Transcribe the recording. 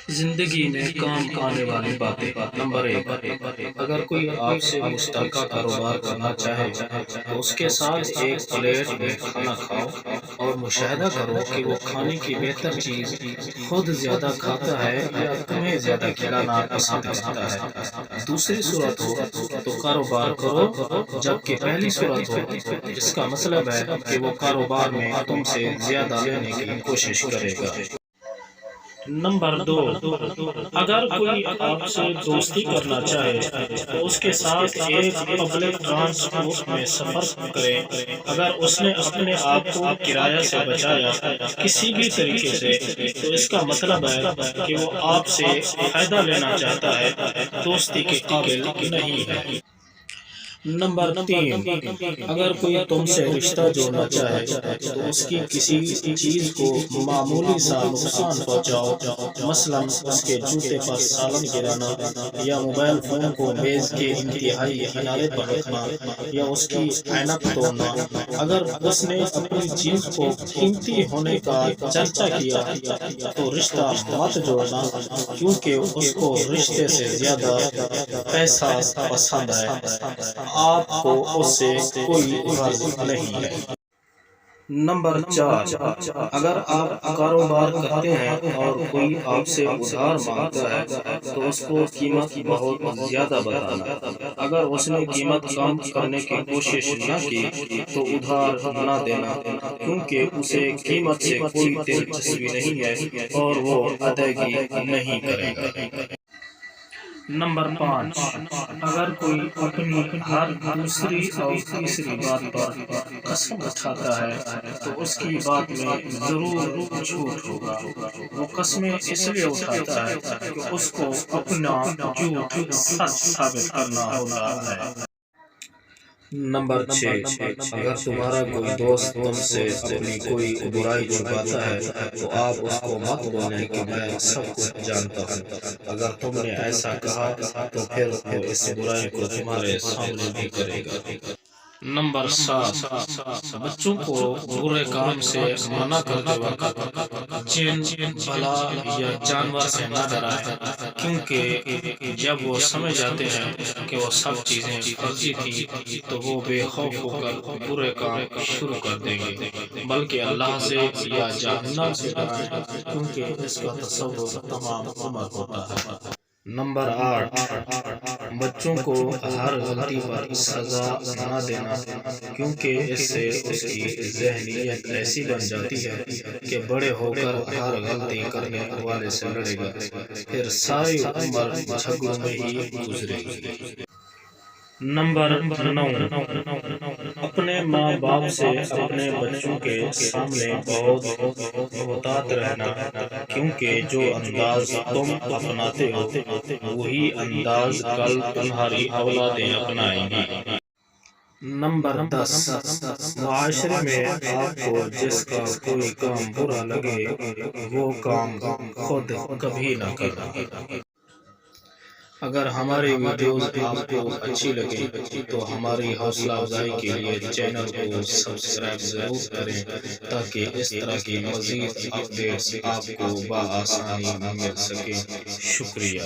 زندگی میں کام آنے والی باتیں۔ نمبر 1، اگر کوئی آپ سے مشترکہ کاروبار کرنا چاہے تو اس کے ساتھ ایک پلیٹ میں کھانا کھاؤ اور مشاہدہ کرو کہ وہ کھانے کی بہتر چیز خود زیادہ کھاتا ہے یا تمہیں زیادہ کھلانا پسند کرتا ہے۔ دوسری صورت ہو تو کاروبار کرو، جبکہ پہلی صورت ہو اس کا مطلب ہے کہ وہ کاروبار میں تم سے زیادہ لینے کی کوشش کرے گا۔ نمبر 2، اگر کوئی آپ سے دوستی کرنا چاہے تو اس کے ساتھ ایک پبلک ٹرانسپورٹ میں سفر کریں۔ اگر اس نے اپنے آپ کو کرایہ سے بچایا کسی بھی طریقے سے تو اس کا مطلب ہے کہ وہ آپ سے فائدہ لینا چاہتا ہے، دوستی کے قابل نہیں ہے۔ نمبر 3، اگر کوئی تم سے رشتہ جوڑنا چاہے تو اس کی کسی چیز کو معمولی سا نقصان پہنچاؤ، مثلا اس کے جوتے پر سالن گرانا یا موبائل فون کو میز کے انتہائی کنارے پر رکھنا یا اس کی اینک توڑنا۔ اگر اس نے اپنی چیز کو قیمتی ہونے کا چرچا کیا تو رشتہ مت جوڑنا، کیونکہ اس کو رشتے سے زیادہ پیسہ پسند ہے، آپ کو اس سے کوئی غرض نہیں ہے۔ نمبر 4، اگر آپ کاروبار کرتے ہیں اور کوئی آپ سے ادھار مانگتا ہے تو اس کو قیمت بہت زیادہ بتانا۔ اگر اس نے قیمت کم کرنے کی کوشش نہ کی تو ادھار نہ دینا، کیونکہ اسے قیمت سے کوئی دلچسپی نہیں ہے اور وہ ادائیگی نہیں کرے گا۔ نمبر 5، اگر کوئی اپنی ہر دوسری اور تیسری بات پر قسم اٹھاتا ہے تو اس کی بات میں ضرور جھوٹ ہوگا۔ وہ قسمیں اس لیے اٹھاتا ہے کہ اس کو اپنا جھوٹ سچ ثابت کرنا ہوتا ہے۔ نمبر 6، اگر تمہارا کوئی دوست تم سے اپنی کوئی برائی چھپاتا ہے تو آپ اس کو مت بولیں کہ میں سب کچھ جانتا ہوں۔ اگر تم نے ایسا کہا تو پھر وہ اس برائی کو تمہارے سامنے بھی کرے گا۔ نمبر 7، بچوں کو برے کام سے منع کرتے وقت جن، بلا یا جانور سے نہ ڈرائیں، کیونکہ جب وہ سمجھ جاتے ہیں کہ وہ سب چیزیں فرضی تھیں تو وہ بے خوف ہو کر برے کام شروع کر دیں گے، بلکہ اللہ سے یا جہنم سے ڈرائیں، کیونکہ اس کا تصور تمام عمر ہوتا ہے۔ نمبر 8، بچوں کو ہر غلطی پر سزا نہ دینا، کیونکہ اس سے اس کی ذہنیت ایسی بن جاتی ہے کہ بڑے ہو کر ہر غلطی کرنے والے سے لڑے گا، پھر ساری عمر جھگڑوں میں ہی گزرے گی۔ نمبر 9، اپنے ماں باپ سے اپنے بچوں کے سامنے بہت محتاط رہنا، کیونکہ جو انداز تم اپناتے ہو وہی انداز کل تمہاری اولادیں اپنائیں گی۔ نمبر 10، معاشرے میں آپ کو جس کا کوئی کام برا لگے وہ کام خود کبھی نہ کرنا۔ اگر ہماری ویڈیوز آپ کو اچھی لگیں تو ہماری حوصلہ افزائی کے لیے چینل کو سبسکرائب ضرور کریں تاکہ اس طرح کی مزید اپڈیٹس آپ کو بآسانی مل سکیں۔ شکریہ۔